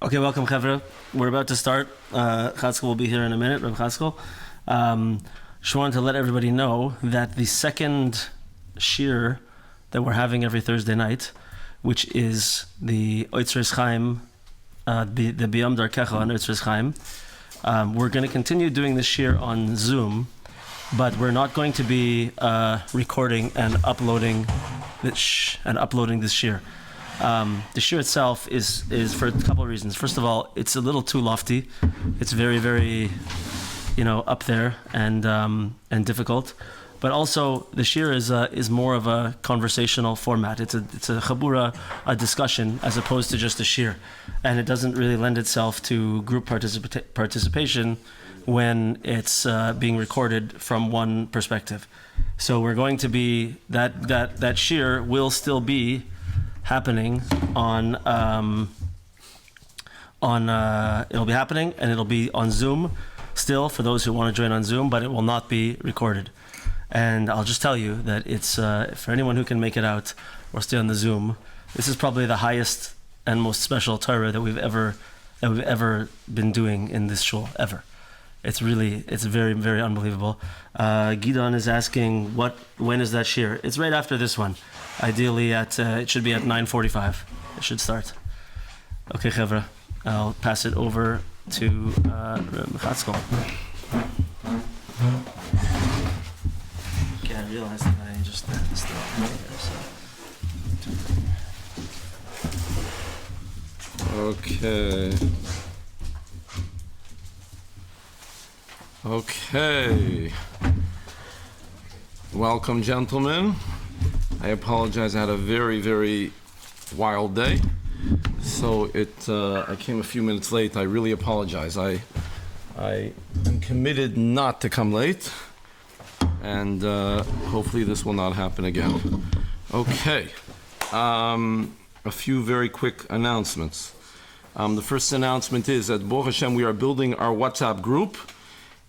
Okay, welcome, Chevra. We're about to start. Chatzkel will be here in a minute, Reb Chatzkel. Just wanted to let everybody know that the second shir that we're having every Thursday night, which is the Oitzres Chaim, the Biyam Darkecha on Oitzres Chaim, we're going to continue doing this shir on Zoom, but we're not going to be recording and uploading this shir. The shir itself is for a couple of reasons. First of all, it's a little too lofty. It's very, very, up there and difficult. But also, the shir is more of a conversational format. It's a chabura, a discussion, as opposed to just a shir, and it doesn't really lend itself to group participation when it's being recorded from one perspective. So we're going to be that shir will still be happening it'll be happening and it'll be on Zoom still for those who want to join on Zoom, but it will not be recorded. And I'll just tell you that it's for anyone who can make it out or stay on the Zoom, this is probably the highest and most special Torah that we've ever been doing in this shul ever. It's very, very unbelievable. Gidon is asking when is that shir? It's right after this one. Ideally it should be at 9:45. It should start. Okay, Chevra, I'll pass it over to Chatzkel. Okay, I realized that I just had this thing there, Okay. Welcome, gentlemen. I apologize. I had a very, very wild day, so I came a few minutes late. I really apologize. I am committed not to come late, and hopefully this will not happen again. Okay. A few very quick announcements. The first announcement is that Baruch Hashem, we are building our WhatsApp group,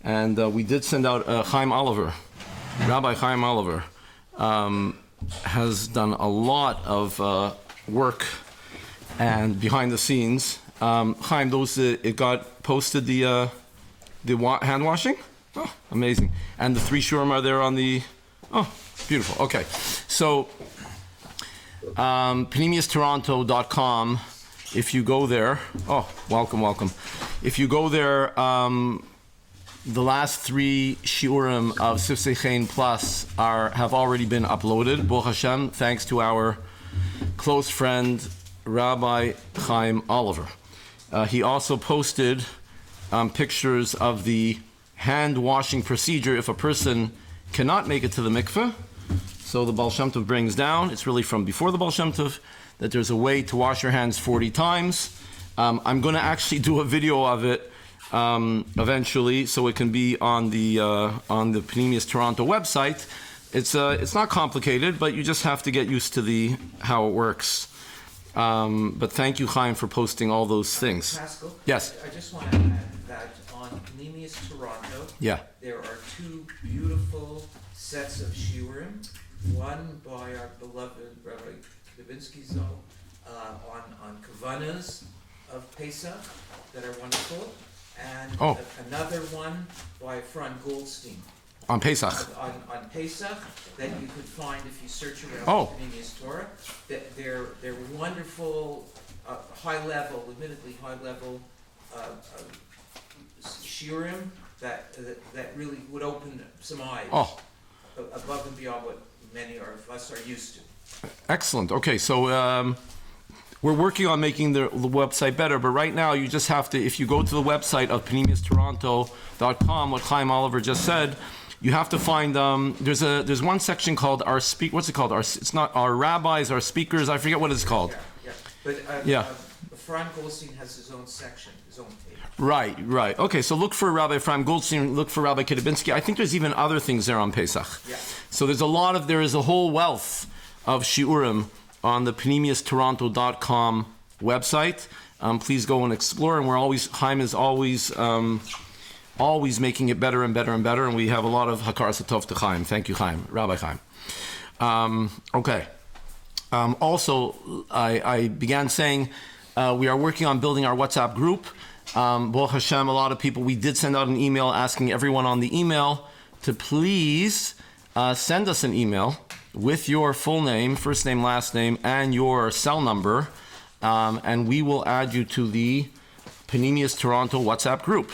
and we did send out Chaim Oliver. Rabbi Chaim Oliver has done a lot of work and behind the scenes. Chaim, it got posted the hand washing? Oh, amazing. And the 3 shurim are there on the... Oh, beautiful. Okay. So, panemiustoronto.com, if you go there... Oh, welcome. If you go there... the last 3 shiurim of Sifsei Chein Plus have already been uploaded, Baruch Hashem, thanks to our close friend, Rabbi Chaim Oliver. He also posted pictures of the hand-washing procedure if a person cannot make it to the mikveh. So the Baal Shem Tov brings down, it's really from before the Baal Shem Tov, that there's a way to wash your hands 40 times. I'm going to actually do a video of it eventually, so it can be on the Panemius Toronto website. It's not complicated, but you just have to get used to how it works. But thank you, Chaim, for posting all those things. Pascal? Yes. I just want to add that on Panemius Toronto, there are 2 beautiful sets of shiurim. One by our beloved Rabbi Dubinsky Zal on Kavanas of Pesach that are wonderful. And another one by Fran Goldstein. On Pesach. On Pesach that you could find if you search around Panemius Torah. They're wonderful, admittedly high level shiurim that really would open some eyes above and beyond what many of us are used to. Excellent. Okay, so we're working on making the website better, but right now you just have to, if you go to the website of panemiustoronto.com, what Chaim Oliver just said, you have to find, there's one section called what's it called? It's not our rabbis, our speakers, I forget what it's called. Yeah. But Fran Goldstein has his own section, his own page. Right. Okay, so look for Rabbi Fran Goldstein, look for Rabbi Kidabinsky. I think there's even other things there on Pesach. Yeah. So there is a whole wealth of shiurim on the panemiustoronto.com website. Please go and explore, and Chaim is always making it better and better and better, and we have a lot of Hakar Satov to Chaim. Thank you, Chaim, Rabbi Chaim. Okay. Also, I began saying We are working on building our WhatsApp group. Baruch Hashem, a lot of people, we did send out an email asking everyone on the email to please send us an email with your full name, first name, last name, and your cell number, and we will add you to the Panemius Toronto WhatsApp group.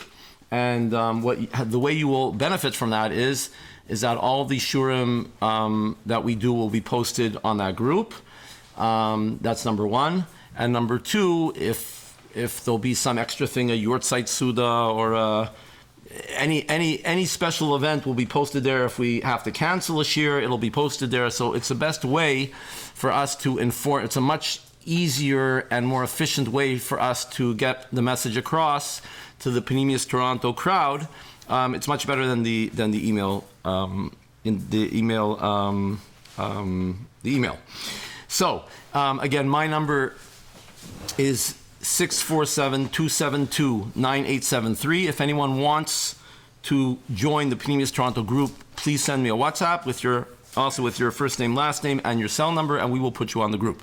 And the way you will benefit from that is that all of the shurim that we do will be posted on that group. That's number one. And number two, if there'll be some extra thing, a Yortzeit Suda or any special event will be posted there. If we have to cancel a shir, it'll be posted there. So it's the best way for us to inform. It's a much easier and more efficient way for us to get the message across to the Panemius Toronto crowd. It's much better than the email. The email. So again, my number is 647-272-9873. If anyone wants to join the Panemius Toronto group, please send me a WhatsApp with your first name, last name, and your cell number, and we will put you on the group.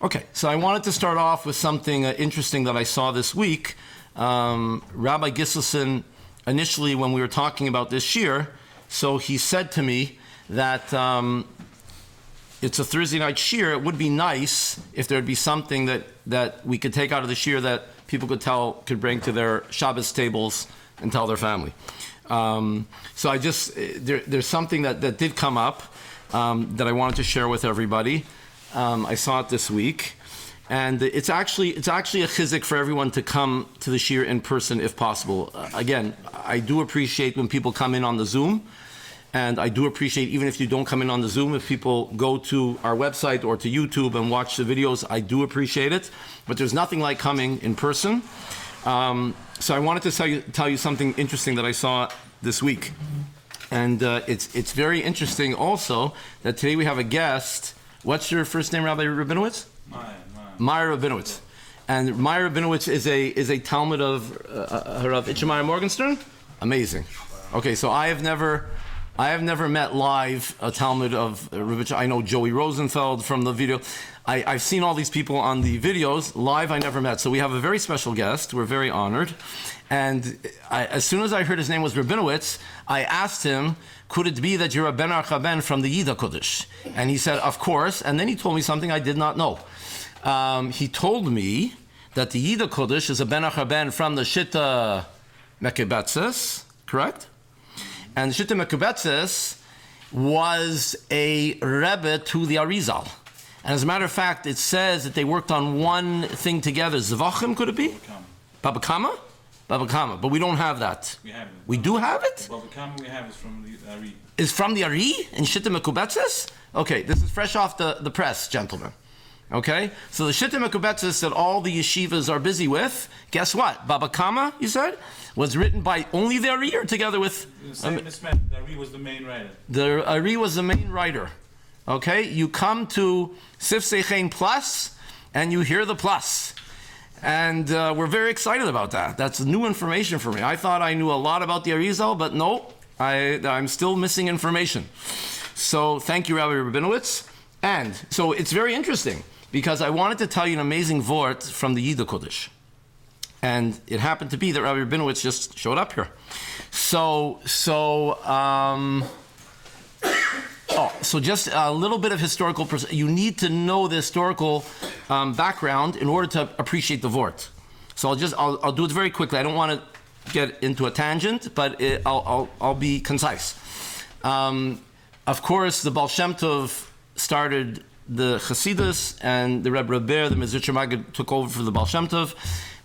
Okay, so I wanted to start off with something interesting that I saw this week. Rabbi Giselson, initially when we were talking about this shir, so he said to me that it's a Thursday night shir. It would be nice if there would be something that we could take out of the shir that people could bring to their Shabbos tables and tell their family. So I just there's something that did come up that I wanted to share with everybody. I saw it this week, and it's actually a chizuk for everyone to come to the shir in person if possible. Again, I do appreciate when people come in on the Zoom. And I do appreciate, even if you don't come in on the Zoom, if people go to our website or to YouTube and watch the videos, I do appreciate it. But there's nothing like coming in person. So I wanted to tell you something interesting that I saw this week. And it's very interesting also that today we have a guest. What's your first name, Rabbi Rabinowitz? Meyer Rabinowitz. And Meyer Rabinowitz is a Talmud of Rav Itchemeyer Morgenstern? Amazing. Okay, so I have never met live a Talmud of Rabbi. I know Joey Rosenfeld from the video. I've seen all these people on the videos. Live, I never met. So we have a very special guest. We're very honored. And as soon as I heard his name was Rabinowitz, I asked him, could it be that you're a Ben Archaben from the Yida Kodesh? And he said, of course. And then he told me something I did not know. He told me that the Yida Kodesh is a Ben Archaben from the Shitta Mekebetzes, correct? And Shitta Mekebetzes was a Rebbe to the Arizal. And as a matter of fact, it says that they worked on one thing together. Zvachim, could it be? Baba Kama? Baba Kama. But we don't have that. We have it. We do have it? Baba Kama we have is from the Ari. Is from the Ari in Shitta Mekebetzes? Okay, this is fresh off the press, gentlemen. Okay? So the Shitta Mekebetzes that all the yeshivas are busy with, guess what? Baba Kama, you said? Was written by only the Ari or together with... The Ari was the main writer. The Ari was the main writer. Okay? You come to Sifsei Chein Plus and you hear the plus. And we're very excited about that. That's new information for me. I thought I knew a lot about the Arizal, but no, I'm still missing information. So thank you, Rabbi Rabinowitz. And so it's very interesting because I wanted to tell you an amazing vort from the Yida Kodesh. And it happened to be that Rabbi Rabinowitz just showed up here. So just a little bit of historical. You need to know the historical background in order to appreciate the vort. So I'll do it very quickly. I don't want to get into a tangent, but I'll be concise. Of course, the Baal Shem Tov started the Chassidus, and the Rebbe Ber, the Mezritcher Magid, took over for the Baal Shem Tov.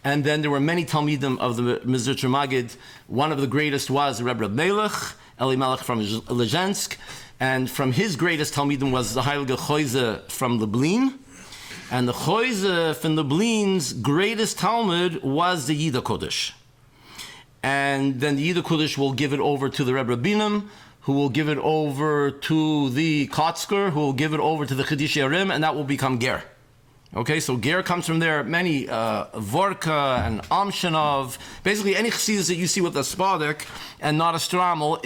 And then there were many Talmidim of the Mezritcher Magid. One of the greatest was the Rebbe Melech, Eli Melech from Lezhensk. And from his greatest Talmidim was the Heilige Choyze from Lublin. And the Choyze from Lublin's greatest Talmud was the Yida Kodesh. And then the Yida Kodesh will give it over to the Rebbe Rabbinim, who will give it over to the Kotzker, who will give it over to the Chiddushei Arim, and that will become Ger. Okay, so Ger comes from there. Many Vorka and Amshanov, basically any Chassidus that you see with a Spadik and not a Stramel,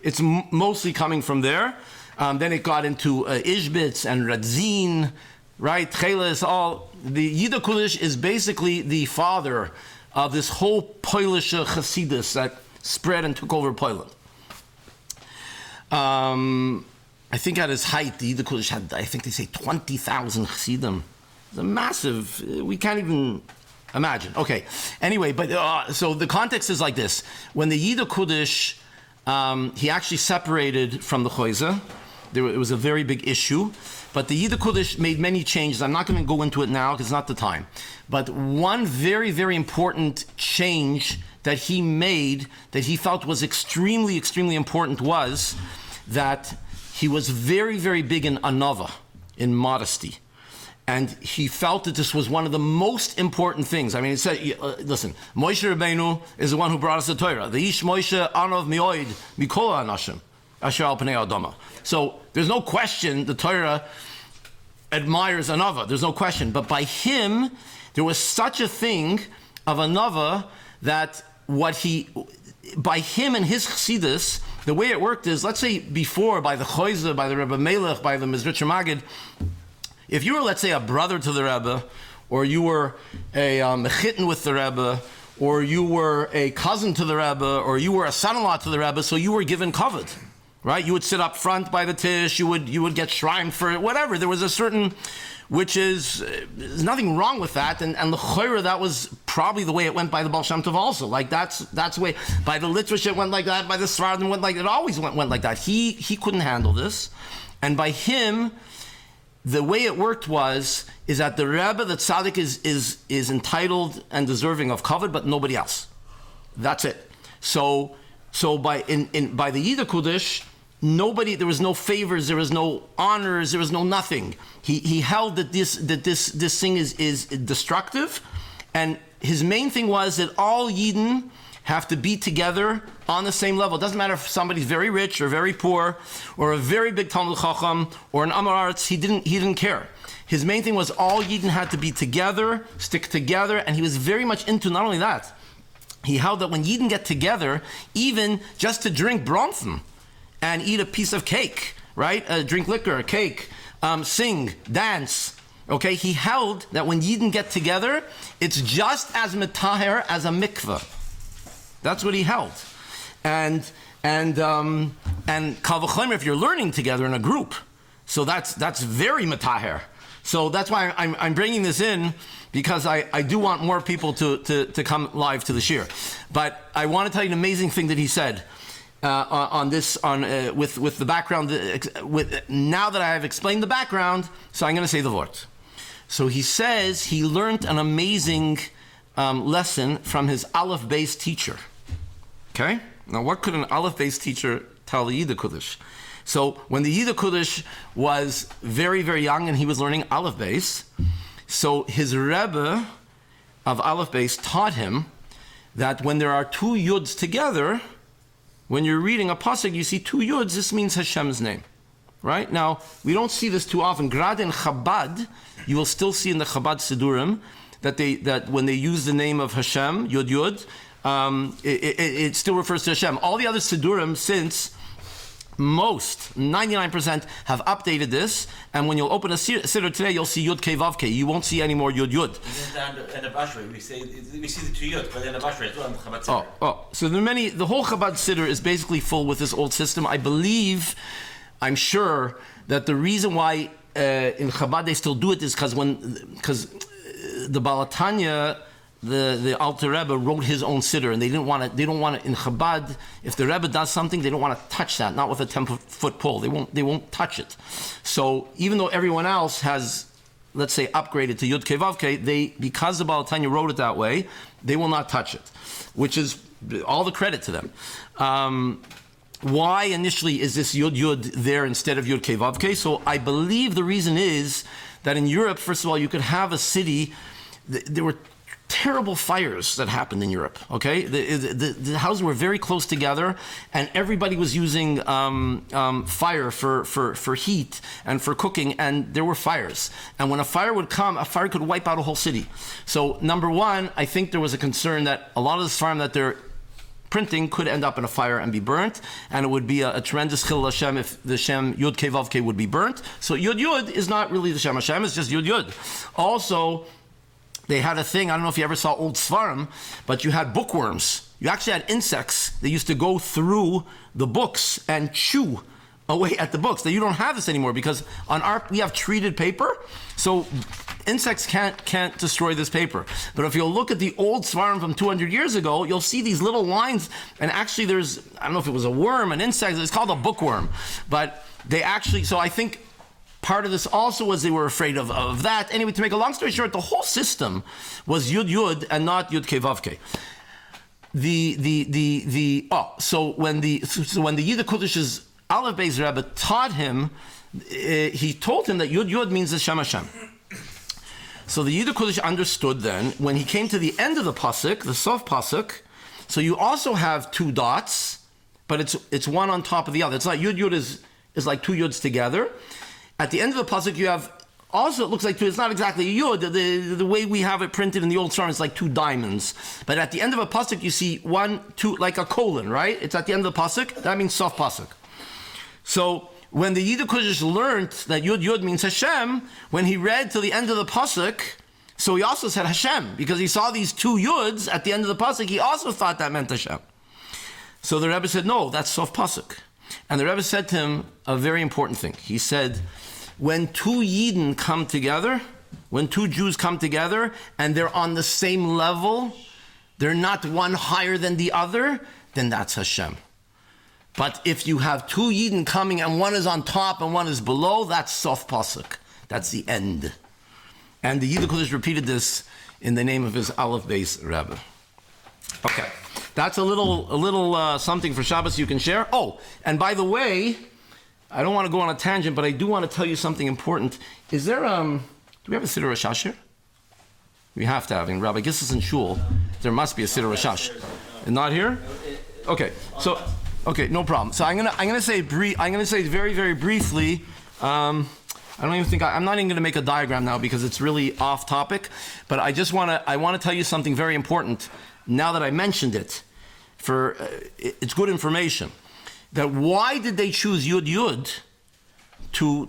it's mostly coming from there. Then it got into Ishbitz and Radzin right? Chela is all, the Yidukulish is basically the father of this whole Polish Hasidus that spread and took over Poland. I think at his height, the Yidukulish had, I think they say 20,000 Hasidim. It's a massive, we can't even imagine. Okay, anyway, but so the context is like this. When the Yidukulish, he actually separated from the Choize. It was a very big issue. But the Yidukulish made many changes. I'm not going to go into it now because it's not the time. But one very, very important change that he made that he felt was extremely, extremely important was that he was very, very big in anava, in modesty. And he felt that this was one of the most important things. I mean, it said, listen, Moshe Rabbeinu is the one who brought us the Torah. The Ish Moshe Anov Mioid Mikol Anashim Asher Al Pnei Adama. So there's no question the Torah admires anava. There's no question. But by him, there was such a thing of anava that by him and his chassidus, the way it worked is, let's say before, by the Choize, by the Rebbe Melech, by the Mizritcher Magid, if you were, let's say, a brother to the Rebbe, or you were a mechitten with the Rebbe, or you were a cousin to the Rebbe, or you were a son-in-law to the Rebbe, so you were given kavod, right? You would sit up front by the tish, you would get shrined for it, whatever. There was a certain, which is, there's nothing wrong with that, and the chayra, that was probably the way it went by the Baal Shem Tov also. Like that's the way, by the literature it went like that, by the Sfardim went like, it always went like that. He couldn't handle this, and by him, the way it worked is that the Rebbe, the tzaddik, is entitled and deserving of kavod, but nobody else. That's it. So by the Yidukulish, nobody, there was no favors, there was no honors, there was no nothing. He held that this thing is destructive, and his main thing was that all Yidden have to be together on the same level. It doesn't matter if somebody's very rich or very poor, or a very big Talmud Chacham, or an Amar Aretz. He didn't care. His main thing was all Yidden had to be together, stick together, and he was very much into not only that. He held that when Yidden get together, even just to drink bronfen and eat a piece of cake, right? Drink liquor, cake, sing, dance. Okay, he held that when Yidden get together, it's just as metaher as a mikveh. That's what he held, and kal v'chomer if you're learning together in a group, so that's very metaher. So that's why I'm bringing this in, because I do want more people to come live to the shir. But I want to tell you an amazing thing that he said with the background. Now that I have explained the background, so I'm going to say the word. So he says he learned an amazing lesson from his Aleph-based teacher. Okay? Now, what could an Aleph-based teacher tell the Yidukulish? So, when the Yidukulish was very, very young and he was learning Aleph-base, so his Rebbe of Aleph-base taught him that when there are two Yuds together, when you're reading a pasuk, you see two Yuds, this means Hashem's name. Right? Now, we don't see this too often. Grad in Chabad, you will still see in the Chabad Sidurim that when they use the name of Hashem, Yud Yud, it still refers to Hashem. All the other Sidurim, since most, 99%, have updated this, and when you'll open a Siddur today, you'll see Yud Kei Vav Kei. You won't see any more Yud Yud. In the Bashrei, we see the two Yud, but in the Bashrei, it's on the Chabad Siddur. So the whole Chabad Siddur is basically full with this old system. I'm sure that the reason why in Chabad they still do it is because the Baal Tanya, the Alter Rebbe, wrote his own siddur, and they don't want it in Chabad. If the Rebbe does something, they don't want to touch that, not with a 10-foot pole. They won't touch it. So even though everyone else has, let's say, upgraded to Yud Kei Vav Kei, because the Baal Tanya wrote it that way, they will not touch it, which is all the credit to them. Why initially is this Yud Yud there instead of Yud Kei Vav Kei? So I believe the reason is that in Europe, first of all, you could have a city, there were terrible fires that happened in Europe, okay? The houses were very close together, and everybody was using fire for heat and for cooking, and there were fires. And when a fire would come, a fire could wipe out a whole city. So number one, I think there was a concern that a lot of this farm that they're printing could end up in a fire and be burnt, and it would be a tremendous chil Hashem if the Shem Yud Kei Vav Kei would be burnt. So Yud Yud is not really the Shem Hashem, it's just Yud Yud. Also, they had a thing, I don't know if you ever saw old Svarim, but you had bookworms. You actually had insects that used to go through the books and chew away at the books. Now you don't have this anymore because we have treated paper, so insects can't destroy this paper. But if you'll look at the old Svarim from 200 years ago, you'll see these little lines, and actually there's, I don't know if it was a worm, an insect, it's called a bookworm. But they actually, so I think part of this also was they were afraid of that. Anyway, to make a long story short, the whole system was Yud Yud and not Yud Kei Vav Kei. So when the Yid Kodesh's Aleph Beis Rebbe taught him, he told him that Yud Yud means the Shem Hashem. So the Yid Kodesh understood then, when he came to the end of the pasuk, the Sof pasuk, so you also have two dots, but it's one on top of the other. It's not Yud Yud is like two Yuds together. At the end of the pasuk, you have also, it looks like two, it's not exactly a Yud. The way we have it printed in the old Svarim, it's like two diamonds. But at the end of a pasuk, you see one, two, like a colon, right? It's at the end of the pasuk. That means Sof pasuk. So when the Yid Kodesh learned that Yud Yud means Hashem, when he read to the end of the pasuk, so he also said Hashem, because he saw these two Yuds at the end of the pasuk, he also thought that meant Hashem. So the Rebbe said, no, that's Sof pasuk. And the Rebbe said to him a very important thing. He said, when two Yidden come together, when two Jews come together, and they're on the same level, they're not one higher than the other, then that's Hashem. But if you have two Yidden coming and one is on top and one is below, that's Sof pasuk. That's the end. And the Yid Kodesh repeated this in the name of his Aleph Beis Rebbe. Okay, that's a little something for Shabbos you can share. Oh, and by the way, I don't want to go on a tangent, but I do want to tell you something important. Is there do we have a Siddur Rashash here? We have to have. In Rabbi Gissel's in Shul, there must be a Siddur Rashash. Not here? Okay, so. Okay, no problem. So I'm gonna say very, very briefly. I'm not even gonna make a diagram now because it's really off topic. But I want to tell you something very important. Now that I mentioned it, it's good information. That why did they choose Yud Yud to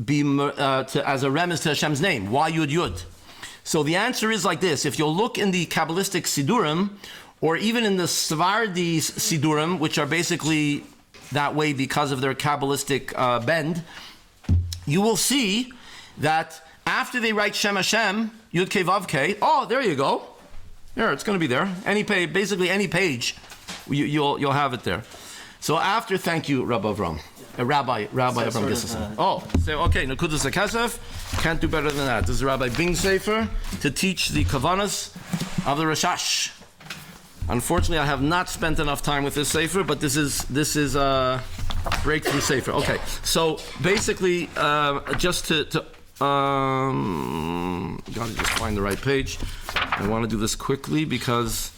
be as a remez to Hashem's name? Why Yud Yud? So the answer is like this. If you'll look in the Kabbalistic Sidurim, or even in the Svardi's Sidurim, which are basically that way because of their Kabbalistic bend, you will see that after they write Shem Hashem, Yud Kei Vav Kei, oh, there you go. There, it's going to be there. Any page, basically any page, you'll have it there. So after, thank you, Rabbi Avram. Rabbi Avram Gisselson. Okay, Nekudas HaKesef, can't do better than that. This is Rabbi Bing Sefer to teach the Kavanas of the Rashash. Unfortunately, I have not spent enough time with this Sefer, but this is a breakthrough Sefer. Okay, so basically, just to gotta just find the right page. I want to do this quickly because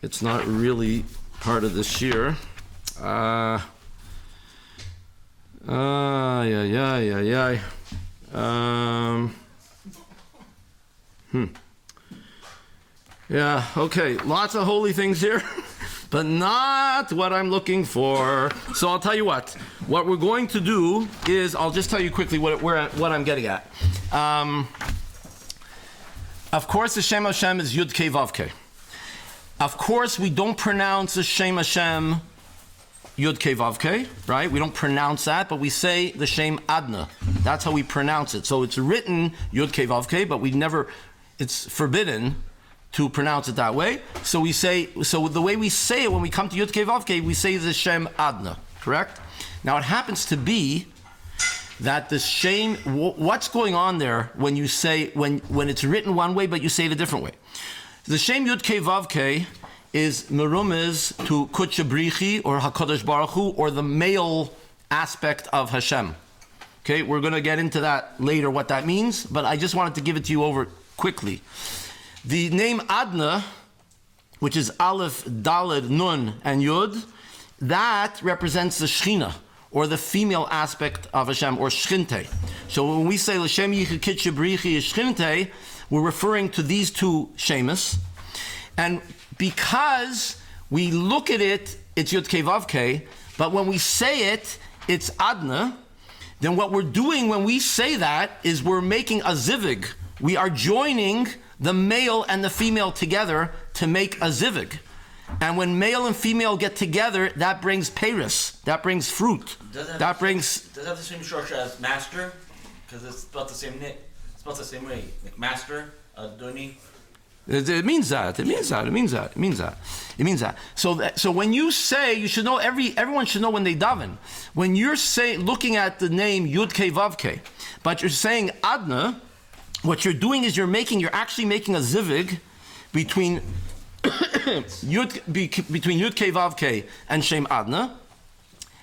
it's not really part of this year. Yeah, okay, lots of holy things here, but not what I'm looking for. So I'll tell you what we're going to do is, I'll just tell you quickly what I'm getting at. Of course, the Shem Hashem is Yud Kei Vav Kei. Of course, we don't pronounce the Shem Hashem Yud Kei Vav Kei, right? We don't pronounce that, but we say the Shem Adna. That's how we pronounce it. So it's written Yud Kei Vav Kei, but it's forbidden to pronounce it that way. So the way we say it when we come to Yud Kei Vav Kei, we say the Shem Adna, correct? Now it happens to be that the Shem, what's going on there when you say, when it's written one way, but you say it a different way? The Shem Yud Kei Vav Kei is merumiz to Kutcha Brichi or HaKadosh Baruch Hu, or the male aspect of Hashem. Okay, we're going to get into that later, what that means, but I just wanted to give it to you over quickly. The name Adna, which is Aleph, Daled, Nun, and Yud, that represents the Shechina, or the female aspect of Hashem, or Shchinte. So when we say L'Shem Yichud Kitche Brichi is Shchinte, we're referring to these two Shemus. And because we look at it, it's Yud Kei Vav Kei, but when we say it, it's Adna, then what we're doing when we say that is we're making a zivig. We are joining the male and the female together to make a zivig. And when male and female get together, that brings Paris, that brings fruit. Does it have the same structure as master? Because it's spelled the same name. It's spelled the same way. Like master, Adoni. It means that. It means that. It means that. It means that. It means that. So when you say, you should know. Everyone should know when they daven. When you're looking at the name Yud Kei Vav Kei, but you're saying Adna, what you're doing is you're actually making a zivig between between Yud Kei Vav Kei and Shem Adna,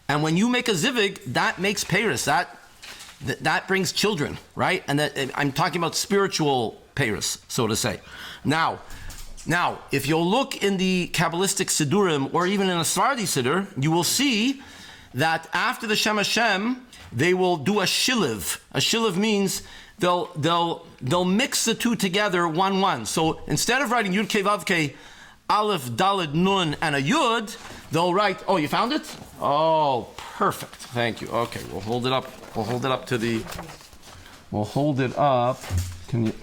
and when you make a zivig, that makes Paris. That brings children, right? And I'm talking about spiritual Paris, so to say. Now, if you'll look in the Kabbalistic Sidurim or even in a Sephardi Siddur, you will see that after the Shem Hashem, they will do a shiliv. A shiliv means they'll mix the two together, 1-1. So instead of writing Yud Kei Vav Kei, Aleph, Daled, Nun, and a Yud, they'll write. Oh, you found it? Oh, perfect. Thank you. Okay, we'll hold it up. We'll hold it up to the. We'll hold it up. Can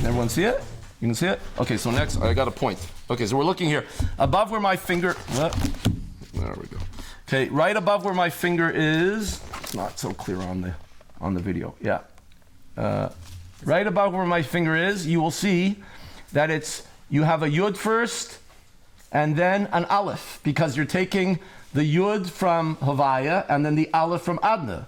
everyone see it? You can see it? Okay, so next, I got a point. Okay, so we're looking here. Above where my finger... There we go. Okay, right above where my finger is... It's not so clear on the video. Yeah. Right above where my finger is, you will see that you have a Yud first, and then an Aleph, because you're taking the Yud from Havaya, and then the Aleph from Adna.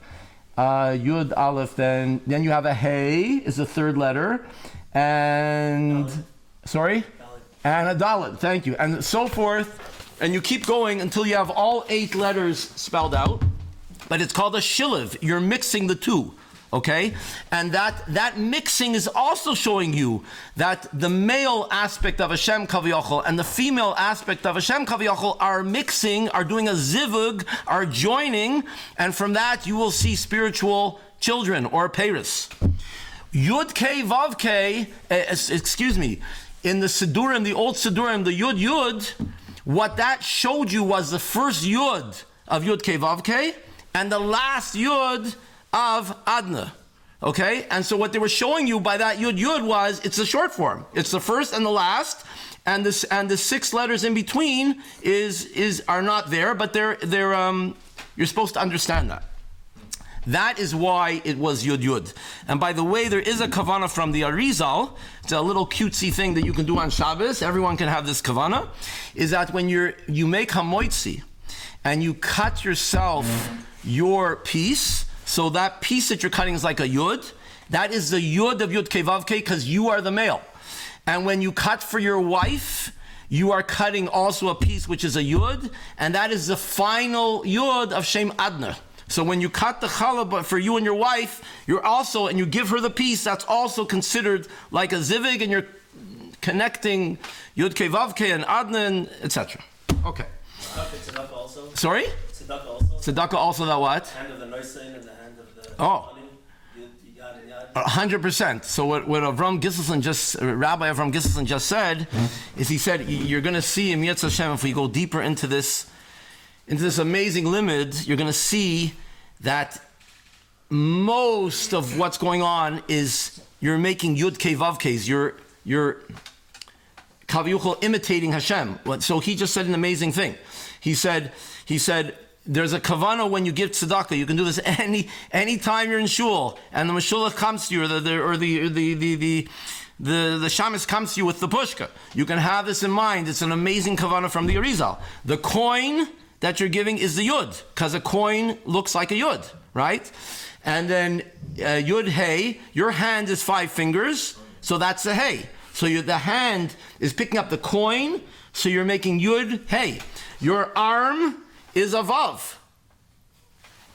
Yud, Aleph, then you have a Hey, is the third letter, and Dalet. Sorry? Dalet. And a Dalet, thank you, and so forth, and you keep going until you have all 8 letters spelled out, but it's called a shiliv. You're mixing the two, okay? And that mixing is also showing you that the male aspect of Hashem Kaviyachol and the female aspect of Hashem Kaviyachol are mixing, are doing a zivug, are joining, and from that you will see spiritual children or Paris. Yud Kei Vav Kei, in the Sidurim, the old Sidurim, the Yud, what that showed you was the first Yud of Yud Kei Vav Kei and the last Yud of Adna. Okay? And so what they were showing you by that Yud was, it's the short form. It's the first and the last, and the 6 letters in between are not there, but they're you're supposed to understand that. That is why it was Yud. And by the way, there is a kavana from the Arizal. It's a little cutesy thing that you can do on Shabbos. Everyone can have this kavana. Is that when you make hamoitzi and you cut yourself your piece, so that piece that you're cutting is like a Yud. That is the Yud of Yud Kei Vav Kei because you are the male. And when you cut for your wife, you are cutting also a piece which is a Yud, and that is the final Yud of Shem Adna. So when you cut the challah for you and your wife, and you give her the piece, that's also considered like a zivig, and you're connecting Yud Kei Vav Kei and Adna, etc. Okay. Tzedakah also? Sorry? Tzedakah also? Tzedakah also that what? Hand of the noisein and the hand of the... Oh. Yad and yad. 100%. So what Rabbi Avram Gisselson just said is he said, you're going to see in Yetz Hashem, if we go deeper into this amazing limud, you're going to see that most of what's going on is you're making Yud Kei Vav Keis. You're Kaviyuchel imitating Hashem. So he just said an amazing thing. He said, there's a kavana when you give tzedakah. You can do this any time you're in shul, and the mashulach comes to you, or the shamus comes to you with the pushka. You can have this in mind. It's an amazing kavana from the Arizal. The coin that you're giving is the yud, because a coin looks like a yud, right? And then yud hey, your hand is 5 fingers, so that's the hey. So the hand is picking up the coin, so you're making yud hey. Your arm is a vav.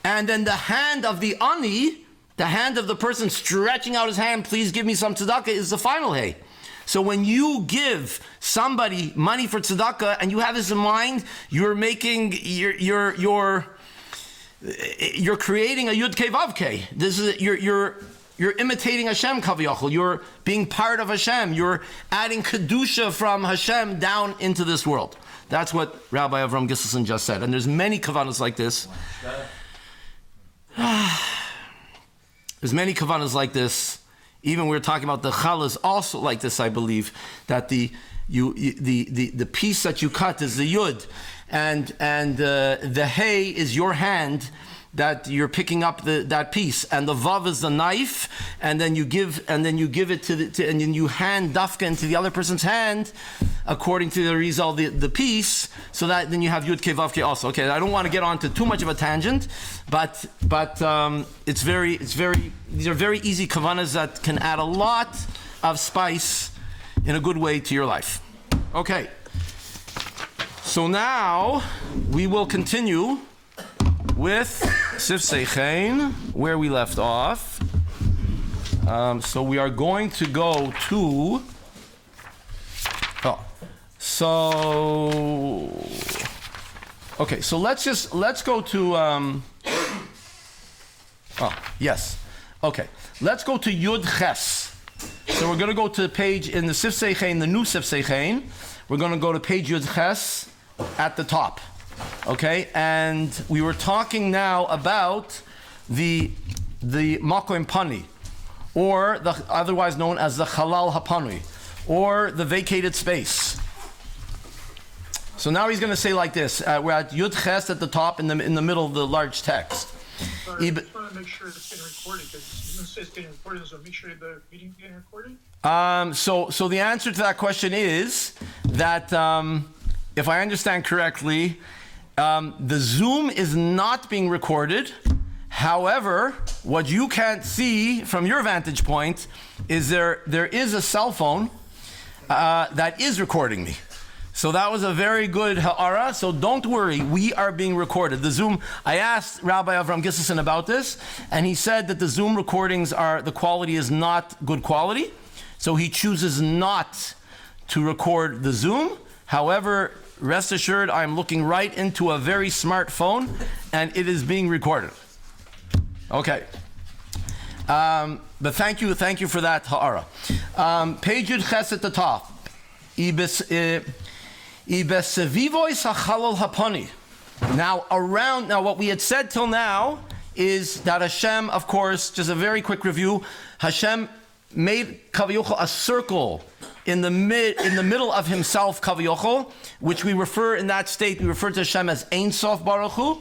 And then the hand of the ani, the hand of the person stretching out his hand, please give me some tzedakah, is the final hey. So when you give somebody money for tzedakah and you have this in mind, you're making, you're creating a Yud Kei Vav Kei. This is, you're imitating Hashem kaviyachol. You're being part of Hashem. You're adding kedusha from Hashem down into this world. That's what Rabbi Avram Gisselson just said. And there's many kavanas like this. There's many kavanas like this. Even we were talking about the chal is also like this, I believe, that the piece that you cut is the yud, and the hay is your hand that you're picking up that piece, and the vav is the knife, and then you give it and then you hand dafka into the other person's hand, according to the result the piece, so that then you have yud ke vav ke also. Okay, I don't want to get on to too much of a tangent, but these are very easy kavanas that can add a lot of spice in a good way to your life. Okay, so now we will continue with Sifsei Chein, where we left off. So we are going to go to. Okay. So let's go to. Yes. Okay. Let's go to Yud Ches. So we're going to go to the page in the Sifsei Chein, the new Sifsei Chein. We're going to go to page Yud Ches at the top. Okay, and we were talking now about the makom pani, or the otherwise known as the halal hapanui, or the vacated space. So now he's going to say like this. We're at Yud Ches at the top, in the middle of the large text. I just want to make sure it's getting recorded, because you say it's getting recorded, so make sure the meeting's getting recorded. So the answer to that question is that if I understand correctly, the Zoom is not being recorded. However, what you can't see from your vantage point is there is a cell phone that is recording me. So that was a very good ha'ara. So don't worry, we are being recorded. The Zoom, I asked Rabbi Avram Gisselson about this, and he said that the Zoom recordings the quality is not good quality. So he chooses not to record the Zoom. However, rest assured, I'm looking right into a very smart phone, and it is being recorded. Okay. But thank you for that ha'ara. Page Yud Ches at the top. Now what we had said till now is that Hashem, of course, just a very quick review, Hashem made Kaviyachol a circle in the middle of himself, Kaviyachol, which we refer in that state, we refer to Hashem as Ein Sof Baruch Hu,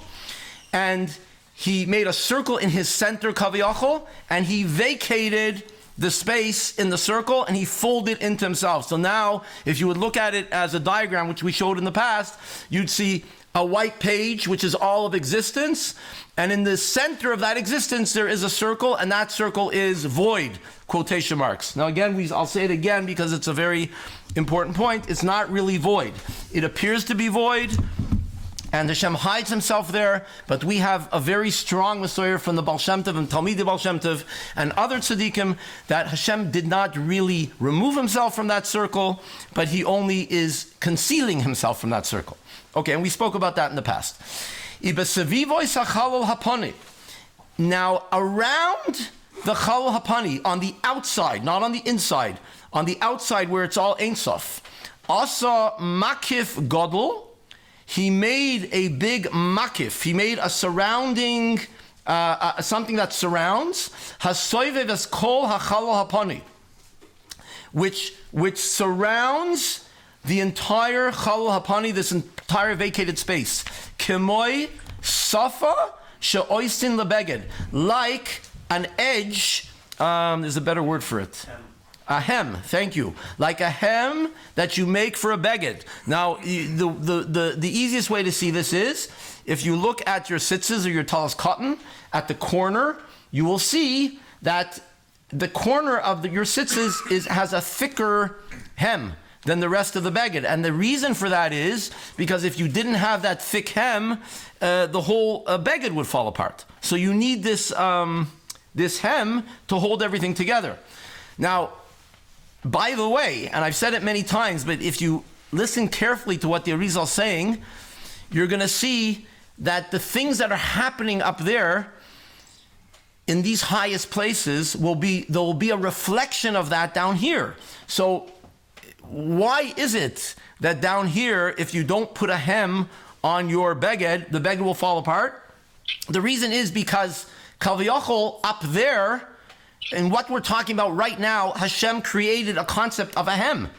and he made a circle in his center, Kaviyachol, and he vacated the space in the circle and he folded into himself. So now, if you would look at it as a diagram, which we showed in the past, you'd see a white page, which is all of existence, and in the center of that existence there is a circle, and that circle is void, quotation marks. Now again, I'll say it again because it's a very important point. It's not really void. It appears to be void, and Hashem hides himself there, but we have a very strong Messiah from the Baal Shem Tov and Talmidei Baal Shem Tov and other tzaddikim that Hashem did not really remove himself from that circle, but he only is concealing himself from that circle. Okay, and we spoke about that in the past. Now, around the Chalal Hapani, on the outside, not on the inside, on the outside where it's all Ein Sof, Asa Makif Godel, he made a big makif. He made a surrounding, something that surrounds, hasoivev es kol hachalal hapani, which surrounds the entire chalal hapani, this entire vacated space. Kemoi safa she'oisin lebeged, like an edge. There's a better word for it. A hem, thank you. Like a hem that you make for a beged. Now, the easiest way to see this is, if you look at your sitzes or your talis cotton, at the corner, you will see that the corner of your sitzes has a thicker hem than the rest of the beged. And the reason for that is, because if you didn't have that thick hem, the whole beged would fall apart. So you need this hem to hold everything together. Now, by the way, and I've said it many times, but if you listen carefully to what the Arizal is saying, you're going to see that the things that are happening up there in these highest places there will be a reflection of that down here. So why is it that down here, if you don't put a hem on your beged, the beged will fall apart? The reason is because Kal V'Yachol up there, and what we're talking about right now, Hashem created a concept of a hem.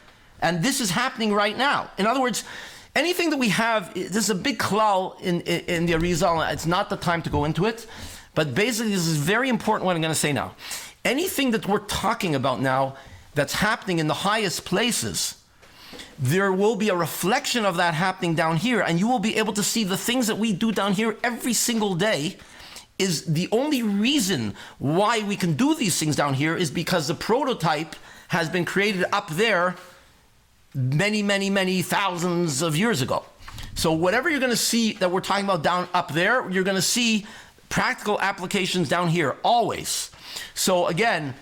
And this is happening right now. In other words, anything that we have, this is a big klal in the Arizal. It's not the time to go into it. But basically, this is very important what I'm going to say now. Anything that we're talking about now that's happening in the highest places, there will be a reflection of that happening down here. And you will be able to see the things that we do down here every single day. Is the only reason why we can do these things down here is because the prototype has been created up there many, many, many thousands of years ago. So whatever you're going to see that we're talking about down up there, you're going to see practical applications down here, always. So again,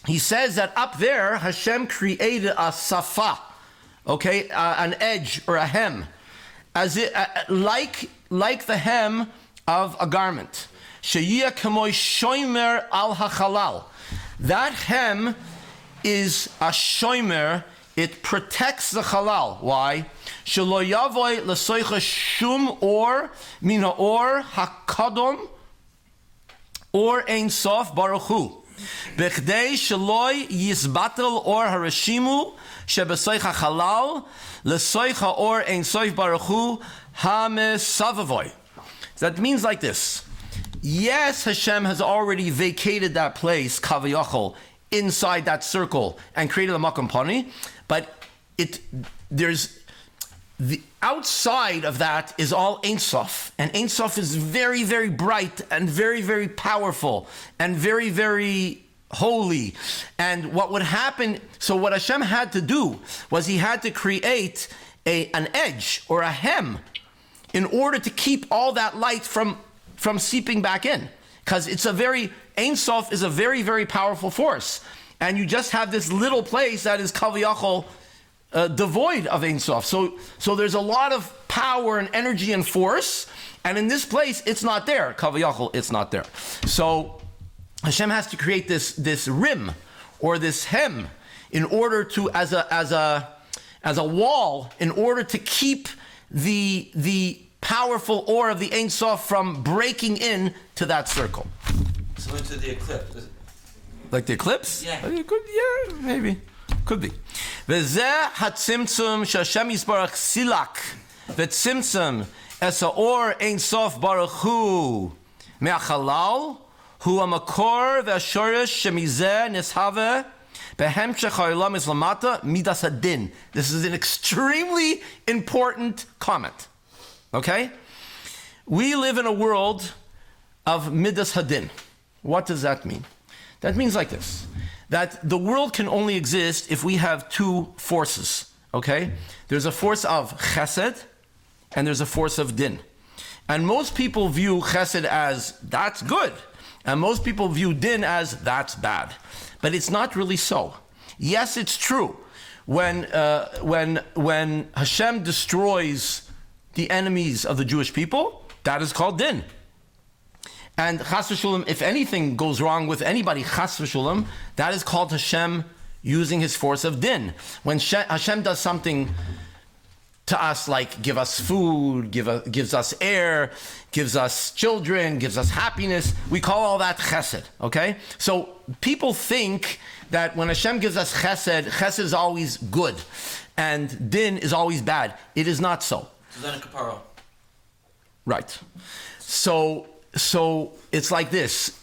he says that up there, Hashem created a safa, okay, an edge or a hem, as it like the hem of a garment. Sheyia kamoy shomer al hachalal. That hem is a shomer. It protects the halal. Why? Shelo yavoy lesoicha shum or mina or hakadom or ein sof baruch hu. Bechdei shelo yisbatel or harashimu shebesoicha halal lesoicha or ein sof baruch hu hamesavavoy. That means like this. Yes, Hashem has already vacated that place, Kal V'Yachol, inside that circle and created a Makom Pani, but there's the outside of that is all Ein Sof, and Ein Sof is very, very bright and very, very powerful and very, very holy. And what would happen, so what Hashem had to do was he had to create an edge or a hem in order to keep all that light from seeping back in, because it's a very, Ein Sof is a very, very powerful force, and you just have this little place that is Kal V'Yachol, devoid of Ein Sof. So there's a lot of power and energy and force, and in this place it's not there. Kal V'Yachol, it's not there. So Hashem has to create this rim or this hem in order to as a wall, in order to keep the powerful ore of the Ein Sof from breaking in to that circle. So into the eclipse. Like the eclipse? Yeah. Yeah, maybe. Could be. V'zeh hatzimtzum sh'Hashem yisbarach silak v'tzimtzum es ha'or Ein Sof baruch hu me'achalal hu ha'makor v'ha'shorish shemizeh nishave behemshech ha'olam islamata midas hadin. This is an extremely important comment. Okay? We live in a world of midas hadin. What does that mean? That means like this, that the world can only exist if we have two forces, okay? There's a force of chesed, and there's a force of din. And most people view chesed as, that's good. And most people view din as, that's bad. But it's not really so. Yes, it's true. When Hashem destroys the enemies of the Jewish people, that is called din. And chas v'shulam, if anything goes wrong with anybody, chas v'shulam, that is called Hashem using his force of din. When Hashem does something to us, like give us food, gives us air, gives us children, gives us happiness, we call all that chesed, okay? So people think that when Hashem gives us chesed is always good, and din is always bad. It is not so. So then a kapara. Right. So it's like this,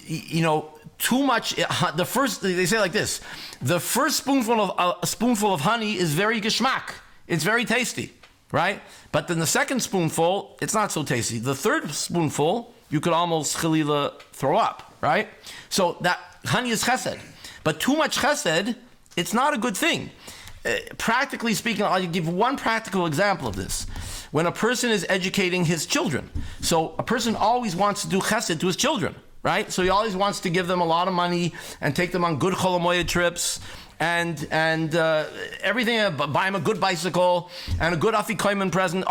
too much. They say like this: the first spoonful of honey is very geschmack. It's very tasty, right? But then the second spoonful, it's not so tasty. The third spoonful, you could almost chalila throw up, right? So that honey is chesed, but too much chesed, it's not a good thing. Practically speaking, I'll give one practical example of this. When a person is educating his children, so a person always wants to do chesed to his children, right? So he always wants to give them a lot of money and take them on good Chol Hamoed trips and everything, buy them a good bicycle and a good Afikoyman present.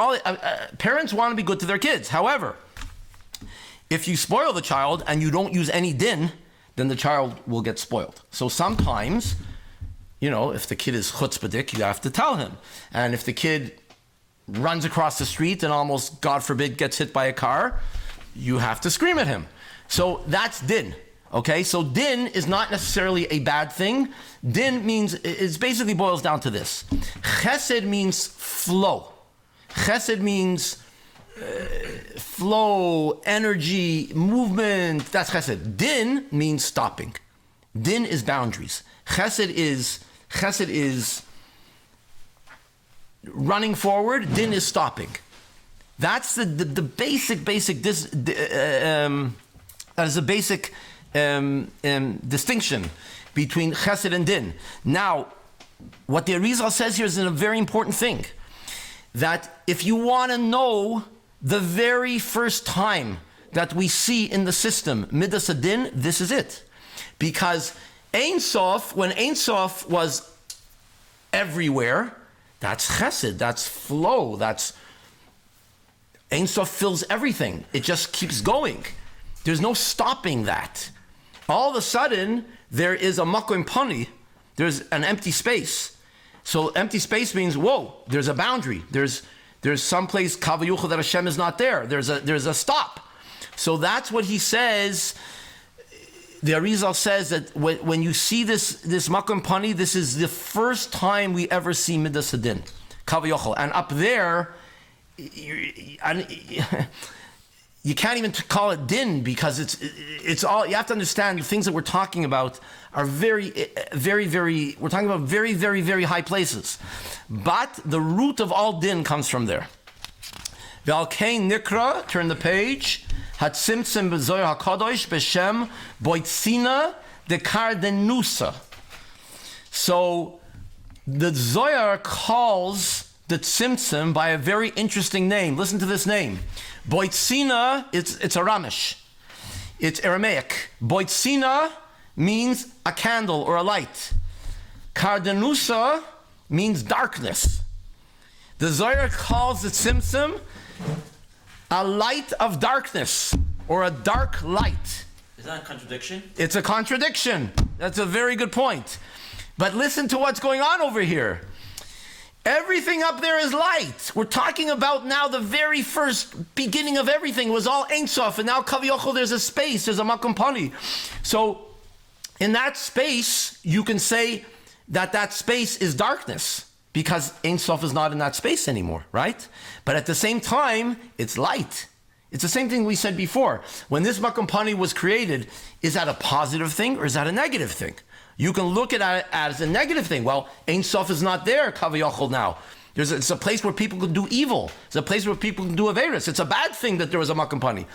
Parents want to be good to their kids. However, if you spoil the child and you don't use any din, then the child will get spoiled. So sometimes, if the kid is chutzpahdik, you have to tell him. And if the kid runs across the street and almost, God forbid, gets hit by a car, you have to scream at him. So that's din. Okay, so din is not necessarily a bad thing. Din means, it basically boils down to this. Chesed means flow. Chesed means flow, energy, movement. That's chesed. Din means stopping. Din is boundaries. Chesed is running forward. Din is stopping. That's the basic. That is a basic distinction between chesed and din. Now, what the Arizal says here is a very important thing. That if you want to know the very first time that we see in the system midas adin, this is it. Because Ein Sof, when Ein Sof was everywhere, that's chesed, that's flow, that's Ein Sof fills everything. It just keeps going. There's no stopping that. All of a sudden, there is a makom pani, there's an empty space. So empty space means, whoa, there's a boundary. There's some place kavayucha that Hashem is not there. There's a stop. So that's what he says. The Arizal says that when you see this makom pani, this is the first time we ever see midas hadin, kavayucha, and up there, you can't even call it din because it's all, you have to understand the things that we're talking about are very, we're talking about very, very, very high places. But the root of all din comes from there. V'alkein nikra, turn the page, hatzimtzim b'zoyer hakadosh b'shem boitzina dekardenusa. So the Zohar calls the tzimtzum by a very interesting name. Listen to this name. Boitzina, it's Aramish. It's Aramaic. Boitzina means a candle or a light. Kardenusa means darkness. The Zohar calls the tzimtzum a light of darkness or a dark light. Is that a contradiction? It's a contradiction. That's a very good point. But listen to what's going on over here. Everything up there is light. We're talking about now the very first beginning of everything was all Ein Sof, and now Kaviyachol, there's a space, there's a Makom Pani. So in that space, you can say that space is darkness because Ein Sof is not in that space anymore, right? But at the same time, it's light. It's the same thing we said before. When this Makom Pani was created, is that a positive thing or is that a negative thing? You can look at it as a negative thing. Well, Ein Sof is not there, Kaviyachol, now. It's a place where people can do evil. It's a place where people can do Averis. It's a bad thing that there was a Makom Pani.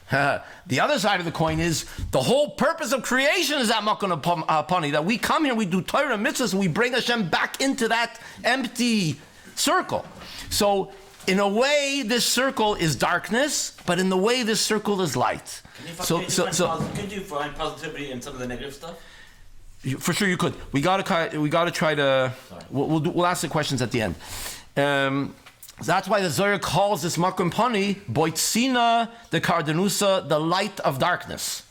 The other side of the coin is the whole purpose of creation is that Makom Pani, that we come here, we do Torah and mitzvahs, and we bring Hashem back into that empty circle. So, in a way, this circle is darkness, but in the way, this circle is light. Can you find positivity in some of the negative stuff? For sure, you could. We gotta try to. We'll ask the questions at the end. That's why the Zohar calls this Makom Pani Boitzina the Kardenusa, the light of darkness.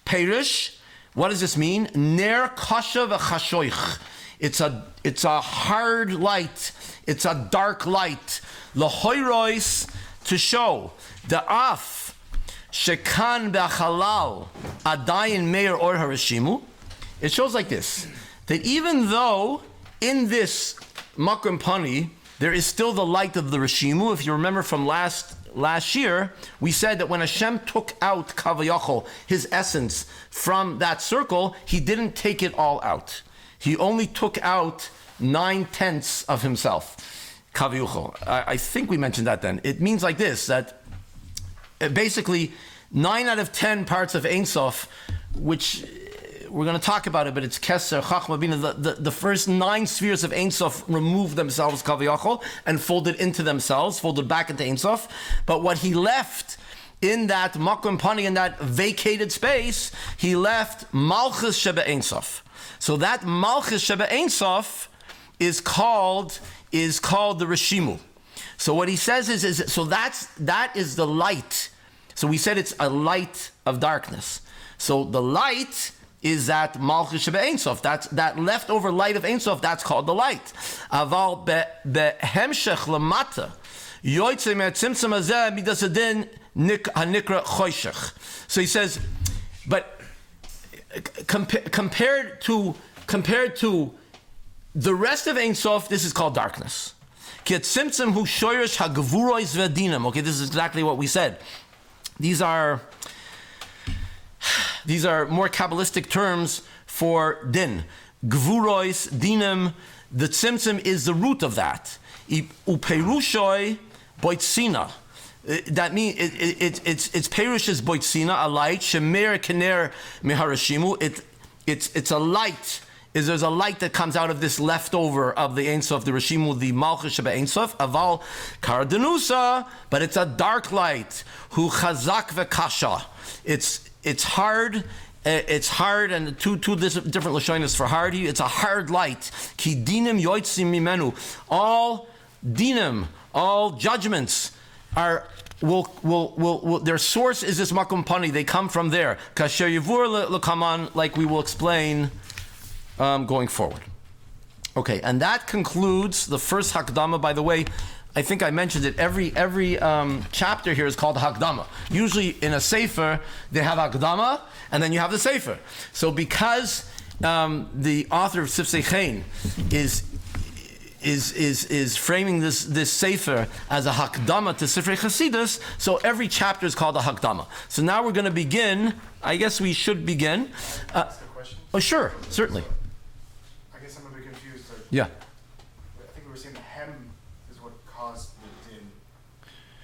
Perish. What does this mean? Ner kasha v'chashoich. It's a hard light. It's a dark light. Lahoirois, to show the af shekan b'chalal adayin meir or harashimu. It shows like this, that even though in this Makom Pani, there is still the light of the Rishimu. If you remember from last year, we said that when Hashem took out Kavayachol, his essence, from that circle, he didn't take it all out. He only took out 9/10 of himself, Kavayachol. I think we mentioned that then. It means like this, that basically 9 out of 10 parts of Ein Sof, which we're going to talk about it, but it's Keser, Chachma, Bina. The first 9 spheres of Ein Sof removed themselves, Kaviyachol, and folded into themselves, folded back into Ein Sof. But what he left in that Makom Pani, in that vacated space, he left Malchus Sheba Ein Sof. So that Malchus Sheba Ein Sof is called the Rishimu. So what he says is so that is the light. So we said it's a light of darkness. So the light is that Malchus Sheba Ein Sof. That's that leftover light of Ein Sof. That's called the light. Aval behemshech lamata yoytze me'atzimtzum hazeh midas adin hanikra choshech. So he says, but compared to the rest of Ein Sof, this is called darkness. Ki atzimtzum hu shoyresh hagvurois v'adinam. Okay, this is exactly what we said. These are more Kabbalistic terms for din. Gvurois, dinim, the tzimtzum is the root of that. Uperushoi boitzina. That means its perush is boitzina, a light. Shemer kener meharashimu. It's a light. There's a light that comes out of this leftover of the Ein Sof, the Rashimu, the Malchus Sheba Ein Sof, Aval Kardanusa, but it's a dark light. Hu Chazak v'Kasha. It's hard. It's hard, and two different lashonis for hard. It's a hard light. Ki dinim yoitzim mimenu. All dinim, all judgments will their source is this makom pani. They come from there. Kasher yivur lekaman, like we will explain going forward. Okay, and that concludes the first Hakdama. By the way, I think I mentioned it. Every chapter here is called Hakdama. Usually in a Sefer, they have Hakdama, and then you have the Sefer. So because the author of Sifsei Chein is framing this Sefer as a Hakdama to Sifrei Chasidus, so every chapter is called a Hakdama. So now we're going to begin. I guess we should begin. Ask a question? Oh, sure, certainly. I guess I'm a bit confused. Yeah. I think we were saying the hem is what caused the din.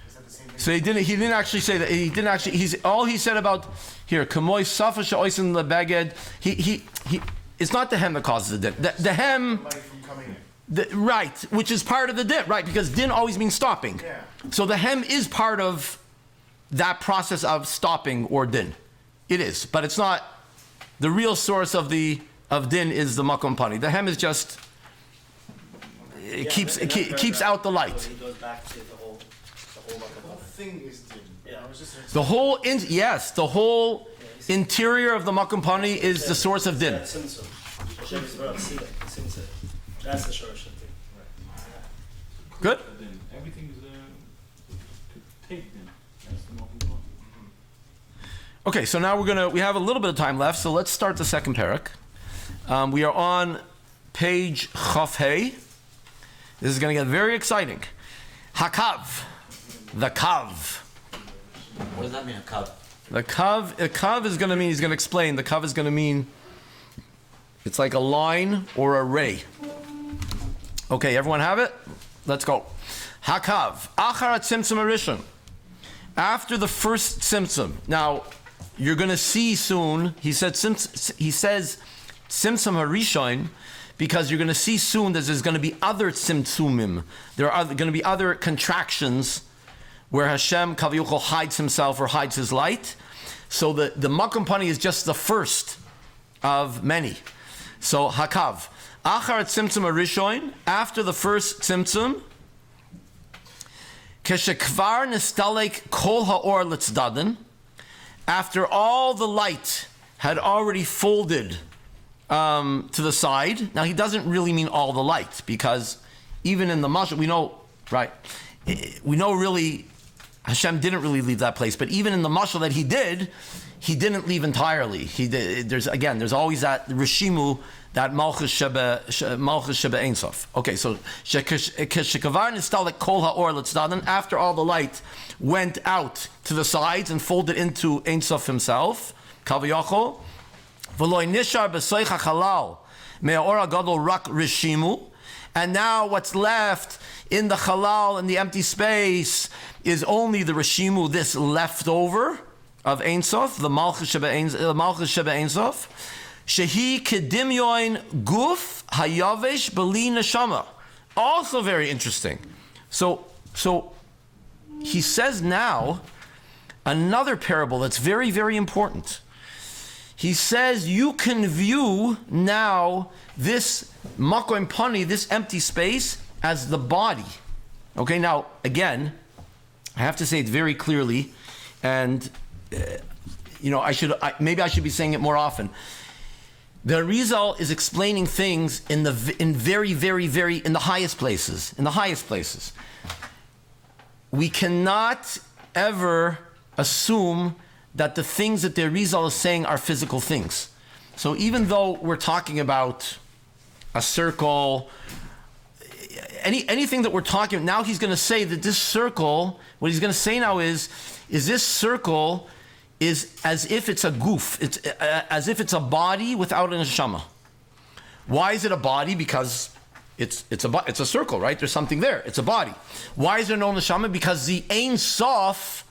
Is that the same thing? So he didn't actually say that. He didn't actually. All he said about here. Kamoy safa she'oisin lebeged. He. It's not the hem that causes the din. The hem. Light from coming in. Right, which is part of the din, right? Because din always means stopping. Yeah. So the hem is part of that process of stopping or din. It is, but it's not. The real source of din is the makom pani. The hem is just keeps out the light. He goes back to the whole The whole thing is din. Yeah. It was just The whole interior of the makom pani is the source of din. That's the shorish thing. Good. Then everything is to take them. That's the most important. Okay, so now we have a little bit of time left, so let's start the second parak. We are on page Chaf Hey. This is going to get very exciting. Hakav, the kav. What does that mean, a kav? The kav is going to mean, he's going to explain, the kav is going to mean, it's like a line or a ray. Okay, everyone have it? Let's go. Hakav, acharat tzimtzum arishon. After the first tzimtzum. Now, you're going to see soon, he says tzimtzum harishon, because you're going to see soon that there's going to be other tzimtzumim. There are going to be other contractions where Hashem Kaviyuchol hides himself or hides his light. So the makom pani is just the first of many. So hakav. Achar tzimtzum arishon, after the first tzimtzum, keshekvar nistalek kol haor litzdaden, after all the light had already folded to the side. Now he doesn't really mean all the light, because even in the mashal, we know really Hashem didn't really leave that place, but even in the mashal that he didn't leave entirely. There's always that Rishimu, that Malchus Sheba Ein Sof. Okay, so Shekavar Nistalek Kol Ha'or Litzdaden, after all the light went out to the sides and folded into Ein Sof himself, Kaviyachol, V'loi Nishar B'Soich HaChalal Me'or HaGadol Rak Rishimu, and now what's left in the Chalal, in the empty space, is only the Rishimu, this leftover of Ein Sof, the Malchus Sheba Ein Sof. Shehi kedimyoin guf hayavesh beli neshama. Also very interesting. So he says now another parable that's very, very important. He says you can view now this makom pani, this empty space, as the body. Okay, now again, I have to say it very clearly, and maybe I should be saying it more often. The Arizal is explaining things in the highest places. In the highest places. We cannot ever assume that the things that the Arizal is saying are physical things. So even though we're talking about a circle, anything that we're talking, now he's going to say that this circle, what he's going to say now is this circle is as if it's a goof, it's as if it's a body without an neshama. Why is it a body? Because it's a circle, right? There's something there. It's a body. Why is there no neshama? Because the Ein Sof,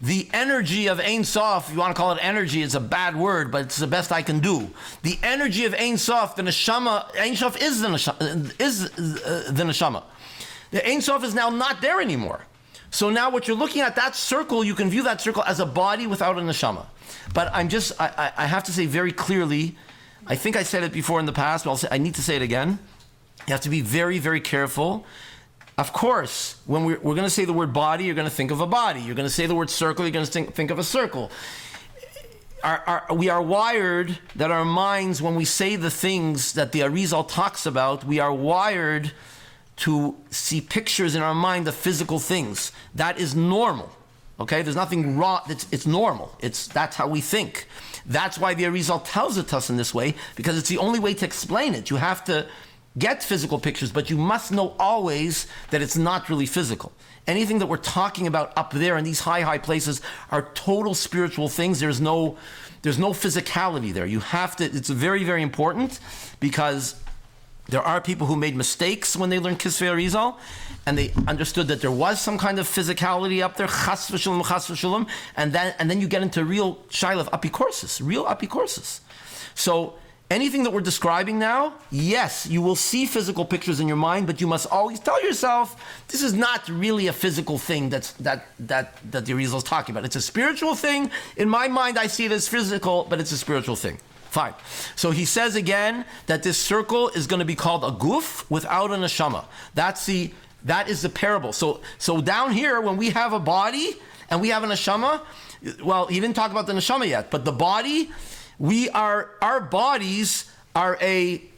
the energy of Ein Sof, if you want to call it energy, it's a bad word, but it's the best I can do. The energy of Ein Sof, the neshama, Ein Sof is the neshama. The Ein Sof is now not there anymore. So now what you're looking at, that circle, you can view that circle as a body without a neshama. But I have to say very clearly, I think I said it before in the past, but I need to say it again. You have to be very, very careful. Of course, when we're going to say the word body, you're going to think of a body. You're going to say the word circle, you're going to think of a circle. We are wired that our minds, when we say the things that the Arizal talks about, we are wired to see pictures in our mind of physical things. That is normal. Okay? There's nothing wrong. It's normal. That's how we think. That's why the Arizal tells it to us in this way, because it's the only way to explain it. You have to get physical pictures, but you must know always that it's not really physical. Anything that we're talking about up there in these high places are total spiritual things. There's no physicality there. You have to, it's very, very important, because there are people who made mistakes when they learned Kisvei Arizal, and they understood that there was some kind of physicality up there, chas v'shalom, and then you get into real shaylev apikorsis, real apikorsis. So anything that we're describing now, yes, you will see physical pictures in your mind, but you must always tell yourself, this is not really a physical thing that the Arizal is talking about. It's a spiritual thing. In my mind, I see it as physical, but it's a spiritual thing. Fine. So he says again that this circle is going to be called a guf without a neshama. That is the parable. So down here, when we have a body and we have a neshama, well, he didn't talk about the neshama yet, but the body, our bodies are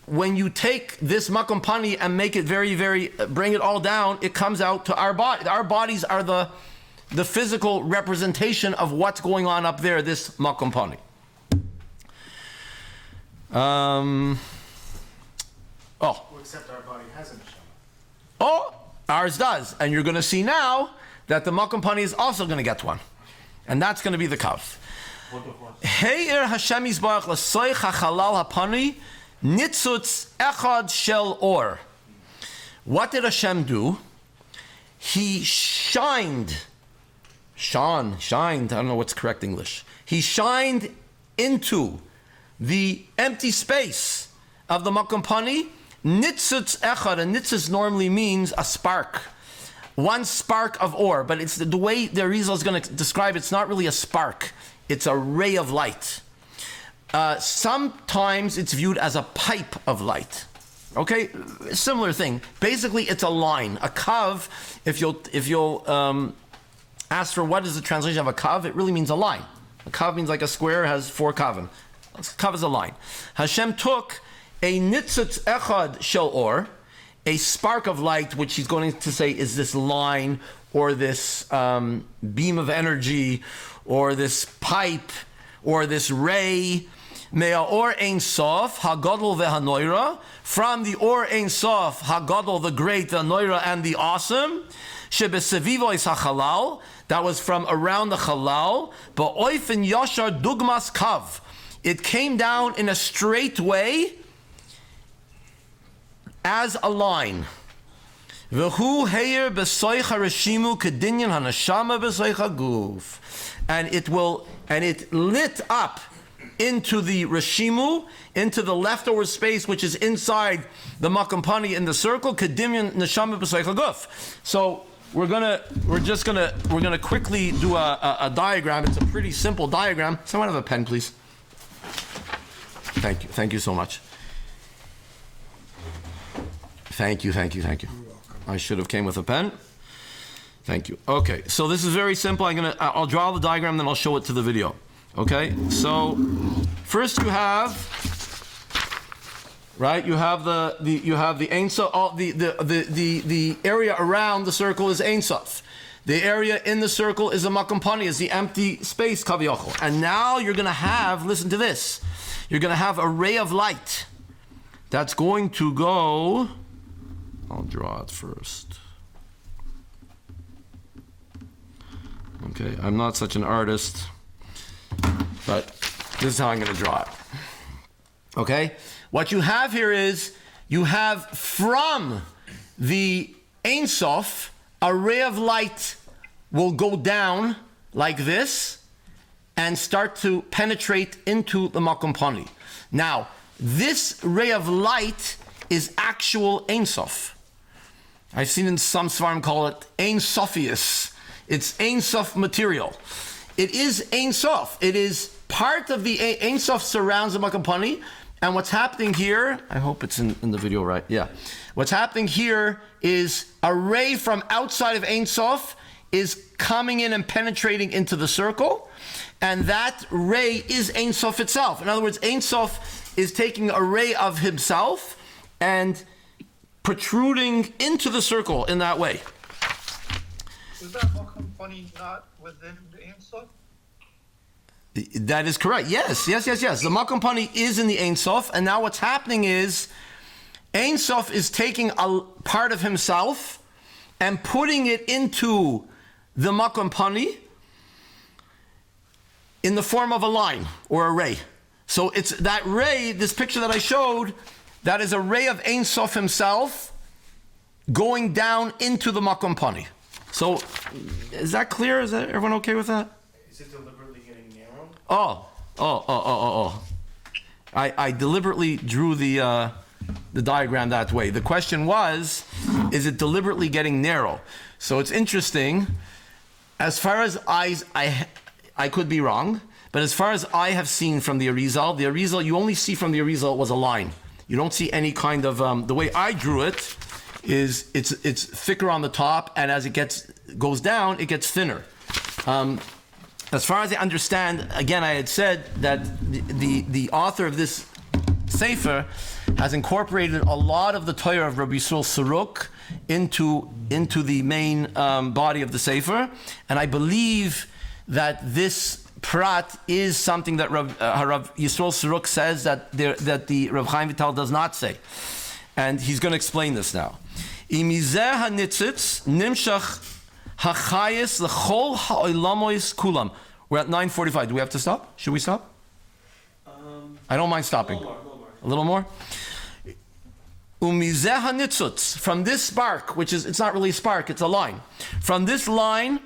when you take this makom pani and make it very, very, bring it all down, it comes out to our body. Our bodies are the physical representation of what's going on up there, this makom pani. Except our body has a neshama. Oh, ours does. And you're going to see now that the makom pani is also going to get one. And that's going to be the kav. Heir Hashem Yisbarach l'soich hachalal hapani nitzutz echad shel or. What did Hashem do? He shined. I don't know what's correct English. He shined into the empty space of the makom pani. Nitzutz echad, and nitzutz normally means a spark. One spark of or, but it's the way the Arizal is going to describe it, it's not really a spark. It's a ray of light. Sometimes it's viewed as a pipe of light. Okay, similar thing. Basically, it's a line, a kav. If you'll ask for what is the translation of a kav, it really means a line. A kav means like a square has 4 kavim. A kav is a line. Hashem took a nitzutz echad shel or, a spark of light, which he's going to say is this line or this beam of energy, or this pipe, or this ray, me'or ein sof, hagadol ve'hanoira, from the or ein sof, hagadol, the great, the noira, and the awesome, shebesevivo is hachalal, that was from around the halal, ba'oifen yashar dugmas kav, it came down in a straight way, as a line. V'hu heir b'soich hareshimu kedinyan hanashama b'soich haguf. And it lit up into the reshimu, into the leftover space which is inside the makom pani in the circle, kedinyan neshama b'soich haguf. So we're gonna quickly do a diagram. It's a pretty simple diagram. Someone have a pen, please. Thank you so much. Thank you. I should have came with a pen. Thank you. Okay, so this is very simple. I'll draw the diagram, then I'll show it to the video. Okay, so first you have right? You have the Ein Sof. The area around the circle is Ein Sof. The area in the circle is a Makom Pani, is the empty space Kaviyachol. And now you're going to have, listen to this, you're going to have a ray of light that's going to go. I'll draw it first. Okay, I'm not such an artist, but this is how I'm going to draw it. Okay, what you have here is you have from the Ein Sof, a ray of light will go down like this and start to penetrate into the Makom Pani. Now, this ray of light is actual Ein Sof. I've seen in some Svarim call it Ein Sofius. It's Ein Sof material. It is Ein Sof. It is part of the Ein Sof surrounds the Makom Pani. And what's happening here, I hope it's in the video right, yeah. What's happening here is a ray from outside of Ein Sof is coming in and penetrating into the circle, and that ray is Ein Sof itself. In other words, Ein Sof is taking a ray of himself and protruding into the circle in that way. Is that Makom Pani not within the Ein Sof? That is correct. Yes. The Makom Pani is in the Ein Sof, and now what's happening is Ein Sof is taking a part of himself and putting it into the Makom Pani in the form of a line or a ray. So it's that ray, this picture that I showed, that is a ray of Ein Sof himself going down into the Makom Pani. So is that clear? Is that everyone okay with that? Is it deliberately getting narrow? Oh. I deliberately drew the diagram that way. The question was, is it deliberately getting narrow? So it's interesting. As far as I could be wrong, but as far as I have seen from the Arizal, you only see from the Arizal was a line. You don't see any kind of, the way I drew it is it's thicker on the top, and as it goes down, it gets thinner. As far as I understand, again, I had said that the author of this Sefer has incorporated a lot of the Torah of Rabbi Yisrael Saruk into the main body of the Sefer, and I believe that this prat is something that Rav Yisrael Saruk says that the Rav Chaim Vital does not say, and he's going to explain this now. Imizeh hanitzitz nimshach hachayis lechol ha'olamois kulam. We're at 9:45. Do we have to stop? Should we stop? I don't mind stopping. A little more. Umizeh hanitzutz, from this spark, which is, it's not really a spark, it's a line. From this line,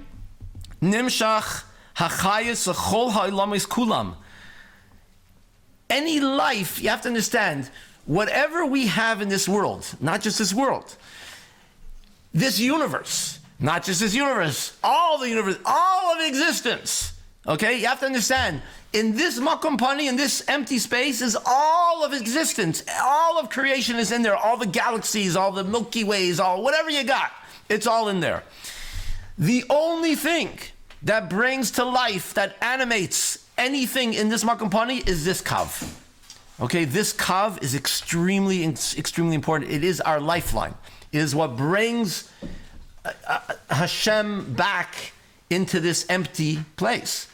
nimshach hachayis lechol ha'olamois kulam. Any life, you have to understand, whatever we have in this world, not just this world, this universe, not just this universe, all of existence. Okay, you have to understand, in this Makom Pani, in this empty space, is all of existence. All of creation is in there. All the galaxies, all the Milky Ways, all whatever you got, it's all in there. The only thing that brings to life, that animates anything in this Makom Pani is this kav. Okay, this kav is extremely important. It is our lifeline. It is what brings Hashem back into this empty place.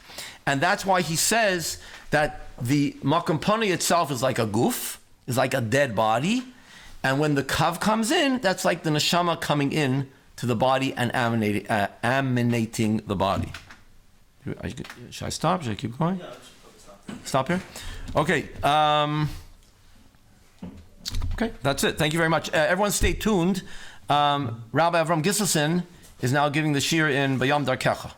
And that's why he says that the Makom Pani itself is like a goof, is like a dead body. And when the kav comes in, that's like the neshama coming in to the body and emanating the body. Should I stop? Should I keep going? Yeah, Stop here? Okay. Okay, that's it. Thank you very much. Everyone stay tuned. Rabbi Avram Giselson is now giving the shir in Bayam Darkecha.